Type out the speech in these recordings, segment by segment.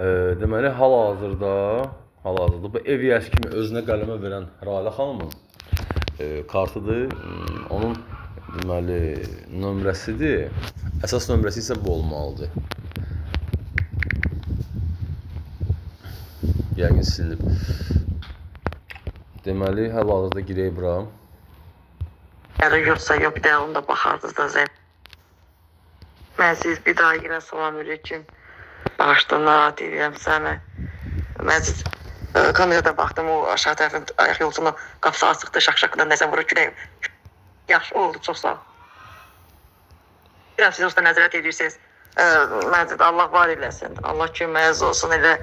Deməli, hal-hazırda bu ev yəsi kimi özünə qələmə verən Ralə xanımın kartıdır. Onun deməli nömrəsidir. Əsas nömrəsi isə bu olmalıdır. Yəqin silinib. Deməli, hal-hazırda girək bura. Yəni yoxsa yox, bir də onu da baxardınız da zəng. Mən siz bir daha yenə salam aleyküm. Bağışdan narahat edirəm səni. Mən siz kamerada baxdım, o aşağı tərəfin ayaq yolcunun qapısı açıqdır, şaq-şaqdan nəsə vurur külək. Yaxşı oldu, çox sağ ol. Bilirəm, siz usta nəzarət edirsiniz. Məncə Allah var eləsin. Allah köməyiniz olsun elə.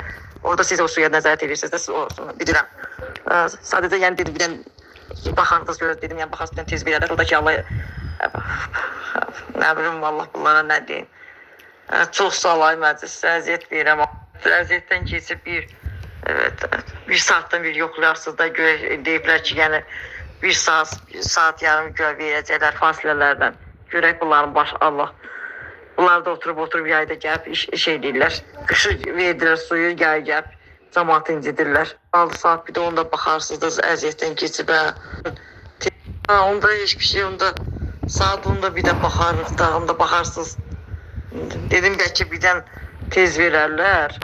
Orada siz o suya nəzarət edirsiniz də siz olsun. Bilirəm. Sadəcə yəni dedim, bir dənə baxardınız görə dedim, yəni baxarsınız bir dənə tez verədər. O da ki Allah... Nə bilim, Allah bunlara nə deyim. Çox sağ olay məclis, əziyyət verirəm. Əziyyətdən keçib bir saatdan bir yoxlayarsınız da deyiblər ki, yəni bir saat yarım görə verəcəklər fasilələrdən. Görək bunların baş Allah. Bunlar da oturub yayda gəlib iş edirlər. Qışı verdilər suyu, yay gəlib cəmaatı incidirlər. 6 saat bir də onda baxarsınız da əziyyətdən keçib. Onda heç bir şey, onda saat onda bir də baxarıq da, onda baxarsınız. Dedim bəlkə birdən tez verərlər.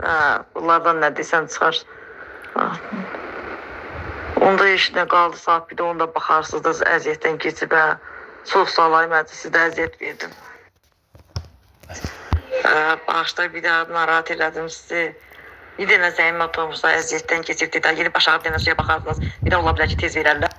Bunlardan nə desən çıxar. Onda heç nə qaldı saat bir də onda baxarsınız da əziyyətdən keçib. Çox sağ olay məclisi də əziyyət verdim. Bağışda bir daha narahat elədim sizi. Bir dənə zəyin oturmuşsa əziyyətdən keçib dedi. Yeni aşağı bir dənə suya baxardınız. Bir də ola bilər ki tez verərlər.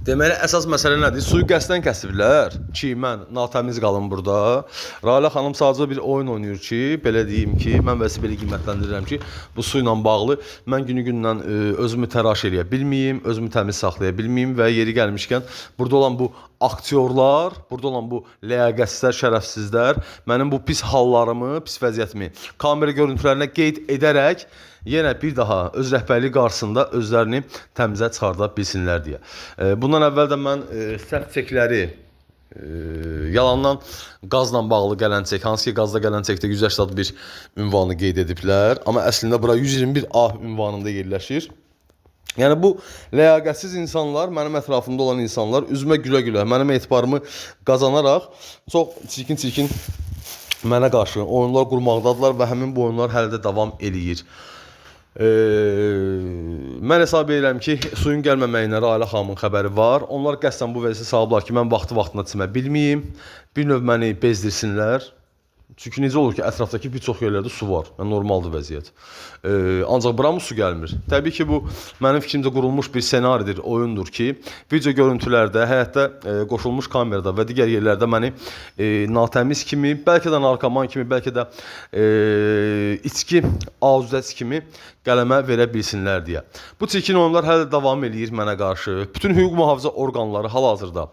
Deməli, əsas məsələ nədir? Suyu qəsdən kəsiblər ki, mən natəmiz qalım burada. Ralə xanım sadəcə bir oyun oynayır ki, belə deyim ki, mən vəzi belə qiymətləndirirəm ki, bu su ilə bağlı mən günü-gündən özümü təraş eləyə bilməyim, özümü təmiz saxlaya bilməyim və yeri gəlmişkən burada olan bu aktyorlar, burada olan bu ləyaqətsizlər, şərəfsizlər mənim bu pis hallarımı, pis vəziyyətimi kamera görüntülərinə qeyd edərək yenə bir daha öz rəhbərliyi qarşısında özlərini təmizə çıxarda bilsinlər deyə. Bundan əvvəl də mən sərt çekləri, yalandan qazla bağlı gələn çek, hansı ki qazda gələn çekdə 181 ünvanı qeyd ediblər. Amma əslində bura 121A ünvanında yerləşir. Yəni bu ləyaqətsiz insanlar, mənim ətrafımda olan insanlar üzümə gülə-gülə, mənim etibarımı qazanaraq çox çirkin mənə qarşı oyunlar qurmaqdadılar və həmin bu oyunlar hələ də davam eləyir. Mən hesab edirəm ki, suyun gəlməməyinə Ralə xanımın xəbəri var. Onlar qəsdən bu vəziyyəti salıblar ki, mən vaxtına çimə bilməyim. Bir növ məni bezdirsinlər. Çünki necə olur ki, ətrafdakı bir çox yerlərdə su var. Normaldır vəziyyət. Ancaq bura mı su gəlmir? Təbii ki, bu mənim fikrimcə qurulmuş bir senaridir, oyundur ki, video görüntülərdə, həyətdə qoşulmuş kamerada və digər yerlərdə məni natəmiz kimi, bəlkə də narkoman kimi, bəlkə də içki azüzəsi kimi qələmə verə bilsinlər deyə. Bu çirkin oyunlar hələ davam eləyir mənə qarşı. Bütün hüquq mühafizə orqanları hal-hazırda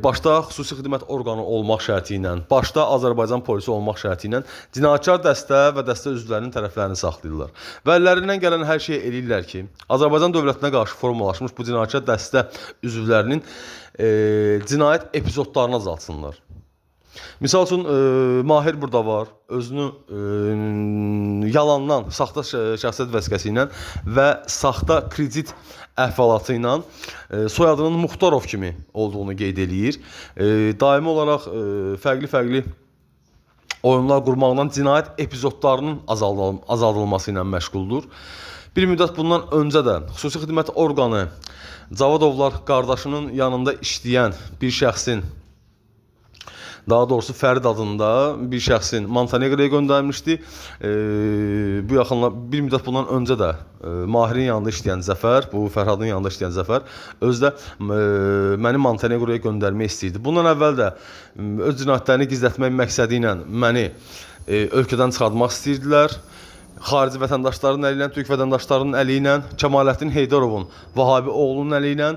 başda xüsusi xidmət orqanı olmaq şərti ilə, başda Azərbaycan polisi olmaq şərti ilə cinayətkar dəstə və dəstə üzvlərinin tərəflərini saxlayırlar. Və əllərindən gələn hər şeyi eləyirlər ki, Azərbaycan dövlətinə qarşı formalaşmış bu cinayətkar dəstə üzvlərinin cinayət epizodlarını azaltsınlar. Misal üçün, Mahir burada var, özünü yalandan, saxta şəxsiyyət vəsiqəsi ilə və saxta kredit əhvalatı ilə soyadının Muxtarov kimi olduğunu qeyd eləyir. Daimi olaraq fərqli oyunlar qurmaqla cinayət epizodlarının azaldılması ilə məşğuldur. Bir müddət bundan öncə də xüsusi xidmət orqanı Cavadovlar qardaşının yanında işləyən bir şəxsin, daha doğrusu Fərid adında bir şəxsin Montenegroya göndərmişdi. Bu yaxınlar bir müddət bundan öncə də Mahirin yanında işləyən Zəfər, bu Fərhadın yanında işləyən Zəfər özü də məni Montenegroya göndərmək istəyirdi. Bundan əvvəl də öz cinayətlərini gizlətmək məqsədi ilə məni ölkədən çıxartmaq istəyirdilər. Xarici vətəndaşların əli ilə, türk vətəndaşlarının əli ilə, Kəmaləddin Heydarovun Vahabi oğlunun əli ilə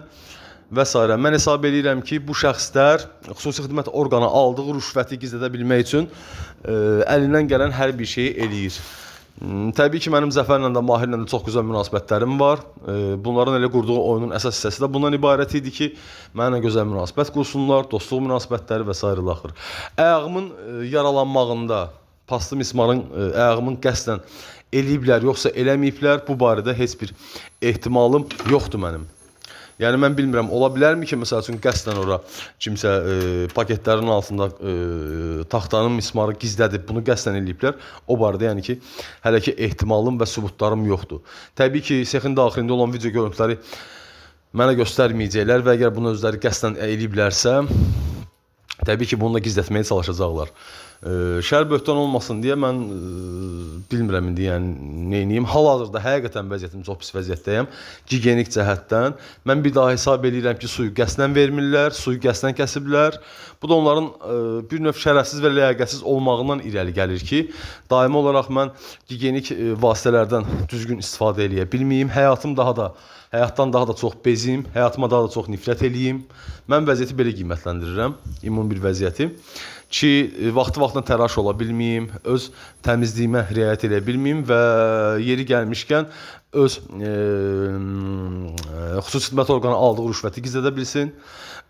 və s. Mən hesab edirəm ki, bu şəxslər xüsusi xidmət orqanı aldığı rüşvəti gizlədə bilmək üçün əlindən gələn hər bir şeyi eləyir. Təbii ki, mənim Zəfərlə də, Mahirlə də çox gözəl münasibətlərim var. Bunların elə qurduğu oyunun əsas hissəsi də bundan ibarət idi ki, mənimlə gözəl münasibət qursunlar, dostluq münasibətləri və s. axır. Ayağımın yaralanmağında paslı mismarın ayağımın qəsdən eləyiblər, yoxsa eləməyiblər, bu barədə heç bir ehtimalım yoxdur mənim. Yəni mən bilmirəm, ola bilərmi ki, məsəl üçün qəsdən ora kimsə paketlərin altında taxtanın mismarı gizlədib, bunu qəsdən eləyiblər. O barədə yəni ki, hələ ki ehtimalım və sübutlarım yoxdur. Təbii ki, sexin daxilində olan video görüntüləri mənə göstərməyəcəklər və əgər bunu özləri qəsdən eləyiblərsə, təbii ki, bunu da gizlətməyə çalışacaqlar. Şər böhtan olmasın deyə mən bilmirəm indi yəni neyniyim. Hal-hazırda həqiqətən vəziyyətim çox pis vəziyyətdəyəm. Gigiyenik cəhətdən. Mən bir daha hesab edirəm ki, suyu qəsdən vermirlər, suyu qəsdən kəsiblər. Bu da onların bir növ şərəfsiz və ləyaqətsiz olmağından irəli gəlir ki, daimi olaraq mən gigiyenik vasitələrdən düzgün istifadə eləyə bilməyim. Həyatdan daha da çox bezim, həyatıma daha da çox nifrət eləyim. Mən vəziyyəti belə qiymətləndirirəm, ümumi bir vəziyyəti. Ki, vaxtı-vaxtına təraş ola bilməyim, öz təmizliyimə riayət edə bilməyim və yeri gəlmişkən öz xüsusi xidmət orqanı aldığı rüşvəti gizlədə bilsin,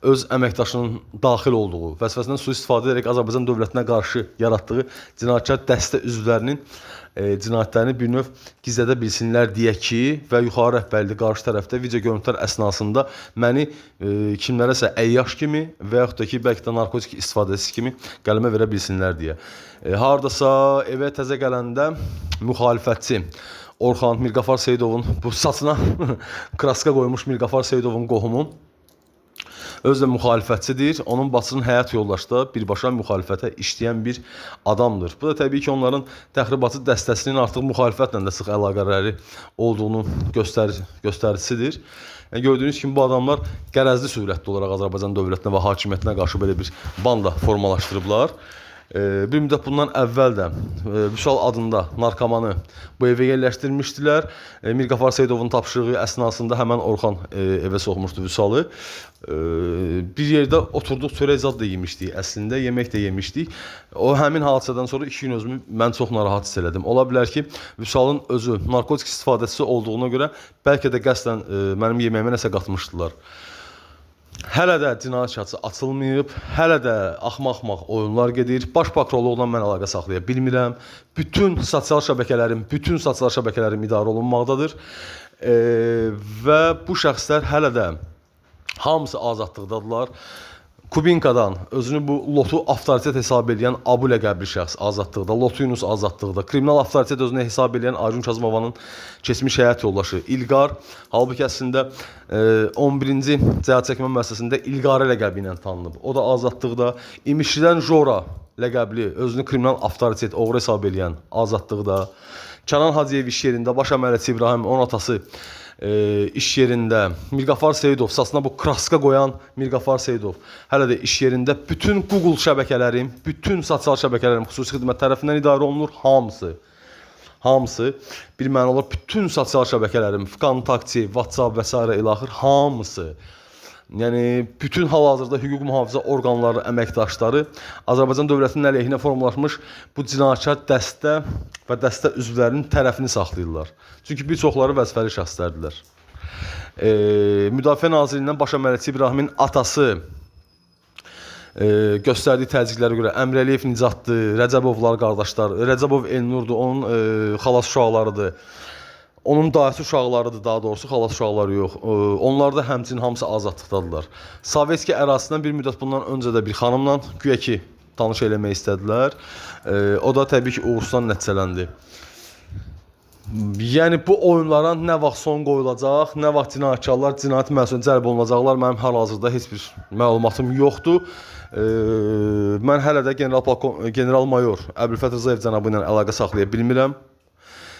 öz əməkdaşının daxil olduğu vəzifəsindən sui-istifadə edərək Azərbaycan dövlətinə qarşı yaratdığı cinayətkar dəstə üzvlərinin cinayətlərini bir növ gizlədə bilsinlər deyə ki, və yuxarı rəhbərlik qarşı tərəfdə video görüntülər əsnasında məni kimlərəsə əyyaş kimi və yaxud da ki, bəlkə də narkotik istifadəçisi kimi qələmə verə bilsinlər deyə. Hardasa evə təzə gələndə müxalifətçi Orxan Mirqafar Seyidovun bu saçına kraska qoymuş Mirqafar Seyidovun qohumu özü də müxalifətçidir. Onun bacısının həyat yoldaşı da birbaşa müxalifətə işləyən bir adamdır. Bu da təbii ki, onların təxribatçı dəstəsinin artıq müxalifətlə də sıx əlaqələri olduğunu göstəricisidir. Yəni, gördüyünüz kimi bu adamlar qərəzli sürətli olaraq Azərbaycan dövlətinə və hakimiyyətinə qarşı belə bir banda formalaşdırıblar. Bir müddət bundan əvvəl də Vüsal adında narkomanı bu evə yerləşdirmişdilər. Mirqafar Seyidovun tapşırığı əsnasında həmən Orxan evə soxmuşdu Vüsalı. Bir yerdə oturduq, çörək zad da yemişdik, əslində yemək də yemişdik. O həmin hadisədən sonra 2 gün özümü mən çox narahat hiss elədim. Ola bilər ki, Vüsalın özü narkotik istifadəçisi olduğuna görə bəlkə də qəsdən mənim yeməyimə nəsə qatmışdılar. Hələ də cinayət şəxsi açılmayıb, hələ də axmaq-axmaq oyunlar gedir. Baş prokurorluqla mən əlaqə saxlaya bilmirəm. Bütün sosial şəbəkələrim idarə olunmaqdadır. Və bu şəxslər hələ də hamısı azadlıqdadılar. Kubinkadan özünü bu lotu avtoritet hesab edən Abu ləqəbli şəxs azadlıqda, Lotu Yunus azadlıqda, kriminal avtoritet özünü hesab edən Aygun Kazımovanın keçmiş həyat yoldaşı İlqar, halbuki əslində 11-ci cəhət çəkmə müəssisəsində İlqarə ləqəbi ilə tanınıb. O da azadlıqda. İmişlidən Jora ləqəbli özünü kriminal avtoritet, oğru hesab edən azadlıqda. Kənan Hacıyev iş yerində, baş əməlçi İbrahim, onun atası iş yerində, Mirqafar Seyidov, saçına bu kraska qoyan Mirqafar Seyidov hələ də iş yerində. Bütün Google şəbəkələrim, bütün sosial şəbəkələrim xüsusi xidmət tərəfindən idarə olunur, hamısı bir məna olar, bütün sosial şəbəkələrim, Vkontakte, WhatsApp və s. ilaxır, hamısı. Yəni, bütün hal-hazırda hüquq mühafizə orqanları, əməkdaşları Azərbaycan dövlətinin əleyhinə formalaşmış bu cinayətkar dəstə və dəstə üzvlərinin tərəfini saxlayırlar. Çünki bir çoxları vəzifəli şəxslərdirlər. Müdafiə Nazirliyindən baş əməlçi İbrahimin atası göstərdiyi təzyiqlərə görə Əmrəliyev Nicatdır, Rəcəbovlar qardaşlar, Rəcəbov Elnurdur, onun xalas uşaqlarıdır. Onun dayısı uşaqlarıdır, daha doğrusu xalas uşaqları yox. Onlar da həmçinin hamısı azadlıqdadılar. Sovetski ərazisindən bir müddət bundan öncə də bir xanımla güya ki tanış eləmək istədilər. O da təbii ki uğursuzdan nəticələndi. Yəni bu oyunlara nə vaxt son qoyulacaq, nə vaxt cinayətkarlar cinayət məsuliyyətinə cəlb olunacaqlar, mənim hal-hazırda heç bir məlumatım yoxdur. Mən hələ də general-mayor Əbülfət Rzayev cənabı ilə əlaqə saxlaya bilmirəm.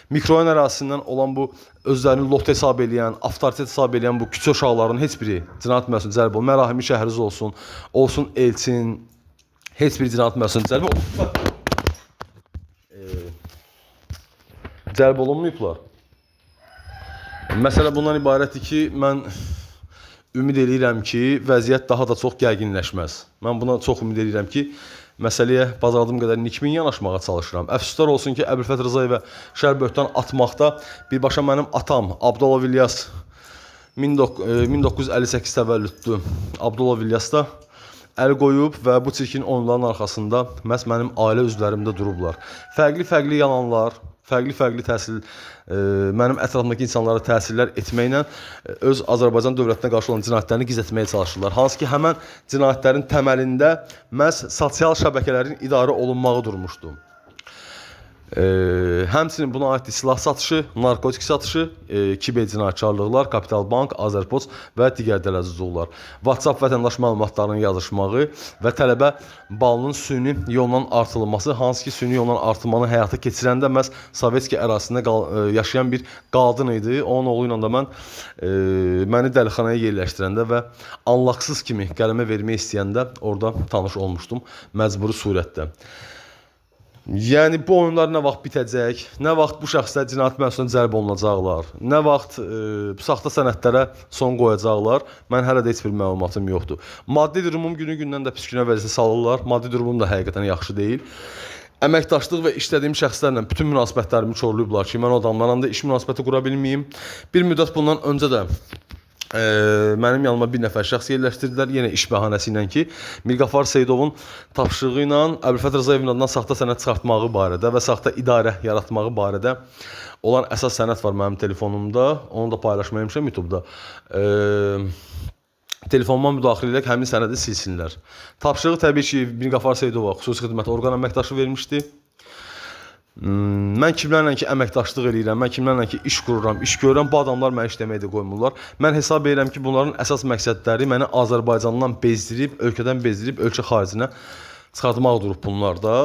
Mikrorayon ərazisindən olan bu özlərini lot hesab edən, avtoritet hesab edən bu küçə uşaqlarının heç biri cinayət məsuliyyətinə cəlb olunmur. Mərahimi Şəhriz olsun Elçin, heç bir cinayət məsuliyyətinə cəlb olunmayıblar. Məsələ bundan ibarətdir ki, mən ümid edirəm ki, vəziyyət daha da çox gərginləşməz. Mən buna çox ümid edirəm ki, məsələyə bacardığım qədər nikmin yanaşmağa çalışıram. Əfsuslar olsun ki, Əbülfət Rzayev və şər böhtan atmaqda birbaşa mənim atam Abdullah İlyas 1958 təvəllüdlü Abdullah İlyas da əl qoyub və bu çirkin oyunların arxasında məhz mənim ailə üzvlərim də durublar. Fərqli-fərqli yalanlar, fərqli-fərqli təsir mənim ətrafımdakı insanlara təsirlər etməklə öz Azərbaycan dövlətinə qarşı olan cinayətlərini gizlətməyə çalışırlar. Hansı ki, həmən cinayətlərin təməlində məhz sosial şəbəkələrin idarə olunmağı durmuşdu. Həmçinin buna aid silah satışı, narkotik satışı, kiber cinayətkarlıqlar, Kapital Bank, Azərpoç və digər dələduzluqlar, WhatsApp vətəndaş məlumatlarının yazışmağı və tələbə balının süni yolla artırılması, hansı ki, süni yolla artırmanı həyata keçirəndə məhz Sovetski ərazisində yaşayan bir qadın idi. Onun oğlu ilə də mən məni dəlixanaya yerləşdirəndə və anlaqsız kimi qələmə vermək istəyəndə orada tanış olmuşdum məcburi surətdə. Yəni bu oyunlar nə vaxt bitəcək, nə vaxt bu şəxslər cinayət məsuliyyətinə cəlb olunacaqlar, nə vaxt bu saxta sənədlərə son qoyacaqlar, mən hələ də heç bir məlumatım yoxdur. Maddi durumum günü-gündən də pis günə vəziyyətə salırlar, maddi durumum da həqiqətən yaxşı deyil. Əməkdaşlıq və işlədiyim şəxslərlə bütün münasibətlərimi korlayıblar ki, mən o adamlarla da iş münasibəti qura bilməyim. Bir müddət bundan öncə də mənim yanıma bir nəfər şəxs yerləşdirdilər, yenə iş bəhanəsi ilə ki, Mirqafar Seyidovun tapşırığı ilə Əbülfət Rızayevin adından saxta sənəd çıxartmağı barədə və saxta idarə yaratmağı barədə olan əsas sənəd var mənim telefonumda, onu da paylaşmaymışam YouTube-da. Telefonuma müdaxilə edək, həmin sənədi silsinlər. Tapşırığı təbii ki, Mirqafar Seyidova xüsusi xidmət orqan əməkdaşı vermişdi. Mən kimlərlə ki əməkdaşlıq edirəm, mən kimlərlə ki iş qururam, iş görürəm, bu adamlar məni işləməyə də qoymurlar. Mən hesab edirəm ki, bunların əsas məqsədləri məni Azərbaycandan bezdirib, ölkədən bezdirib, ölkə xaricinə çıxartmaq durub bunlar da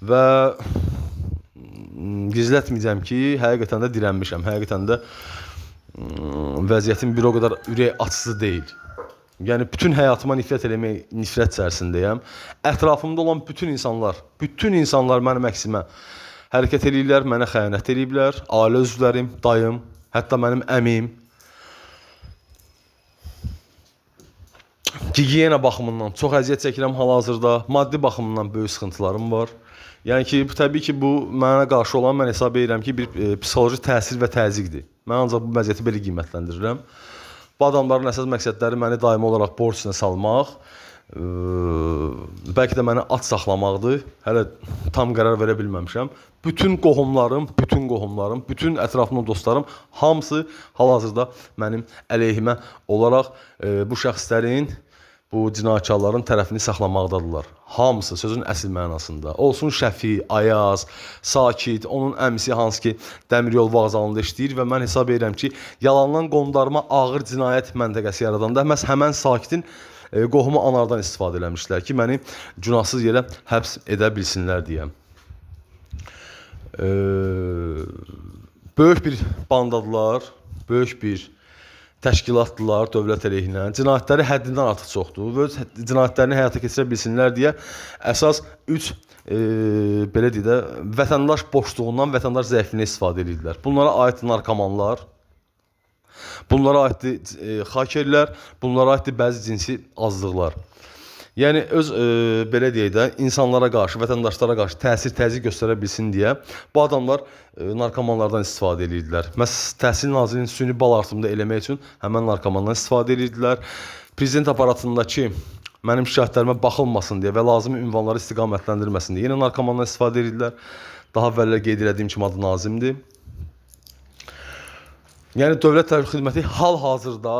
və gizlətməyəcəm ki, həqiqətən də dirənmişəm, həqiqətən də vəziyyətim bir o qədər ürək açıcı deyil. Yəni bütün həyatıma nifrət eləmək, nifrət içərisindəyəm. Ətrafımda olan bütün insanlar mənim əksimə hərəkət eləyirlər, mənə xəyanət eləyiblər, ailə üzvlərim, dayım, hətta mənim əmim. Gigiyena baxımından çox əziyyət çəkirəm hal-hazırda, maddi baxımından böyük sıxıntılarım var. Yəni ki, təbii ki, bu mənə qarşı olan mən hesab edirəm ki, bir psixoloji təsir və təzyiqdir. Mən ancaq bu vəziyyəti belə qiymətləndirirəm. Bu adamların əsas məqsədləri məni daimi olaraq borc içinə salmaq, bəlkə də məni aç saxlamaqdır. Hələ tam qərar verə bilməmişəm. Bütün qohumlarım, bütün ətrafımda dostlarım hamısı hal-hazırda mənim əleyhimə olaraq bu şəxslərin, bu cinayətkarların tərəfini saxlamaqdadırlar. Hamısı sözün əsl mənasında. Olsun Şəfi, Ayaz, Sakit, onun əmisi hansı ki Dəmiryol vağzalında işləyir və mən hesab edirəm ki, yalandan qondarma ağır cinayət məntəqəsi yaradanda məhz həmən Sakitin qohumu anardan istifadə eləmişlər ki, məni günahsız yerə həbs edə bilsinlər deyə. Böyük bir bandadılar, böyük bir təşkilatdılar dövlət əleyhinə. Cinayətləri həddindən artıq çoxdur və cinayətlərini həyata keçirə bilsinlər deyə əsas 3 belə deyək də vətəndaş boşluğundan, vətəndaş zəifliyinə istifadə edirdilər. Bunlara aid narkomanlar, bunlara aiddir xakerlər, bunlara aiddir bəzi cinsi azlıqlar. Yəni öz belə deyək də insanlara qarşı, vətəndaşlara qarşı təsir, təzyiq göstərə bilsin deyə bu adamlar narkomanlardan istifadə edirdilər. Məhz Təhsil Nazirliyinin süni bal artımında eləmək üçün həmən narkomandan istifadə edirdilər. Prezident aparatındakı mənim şikayətlərimə baxılmasın deyə və lazımi ünvanları istiqamətləndirməsin deyə yenə narkomandan istifadə edirdilər. Daha əvvəllər qeyd elədiyim kimi adı Nazimdir. Yəni Dövlət Təhlükəsizlik Xidməti hal-hazırda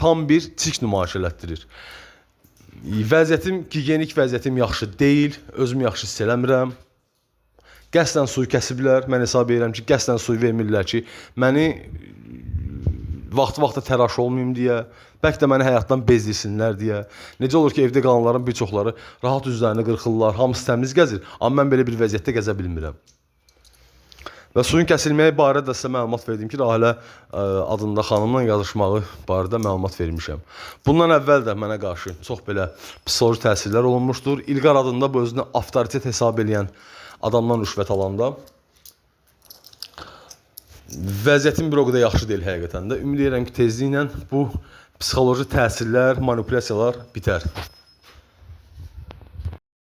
tam bir çirk nümayiş elətdirir. Vəziyyətim, gigiyenik vəziyyətim yaxşı deyil, özümü yaxşı hiss eləmirəm. Qəsdən suyu kəsiblər, mən hesab edirəm ki, qəsdən suyu vermirlər ki, məni vaxt-vaxtda təraş olmayım deyə, bəlkə də məni həyatdan bezdirsinlər deyə. Necə olur ki, evdə qalanların bir çoxları rahat üzlərini qırxırlar, hamısı təmiz gəzir, amma mən belə bir vəziyyətdə gəzə bilmirəm. Və suyun kəsilməyi barədə sizə məlumat verdim ki, Rahilə adında xanımla yazışmağı barədə məlumat vermişəm. Bundan əvvəl də mənə qarşı çox belə psixoloji təsirlər olunmuşdur. İlqar adında bu özünü avtoritet hesab edən adamdan rüşvət alanda vəziyyətim bir o qədər yaxşı deyil həqiqətən də. Ümid edirəm ki, tezliklə bu psixoloji təsirlər, manipulyasiyalar bitər.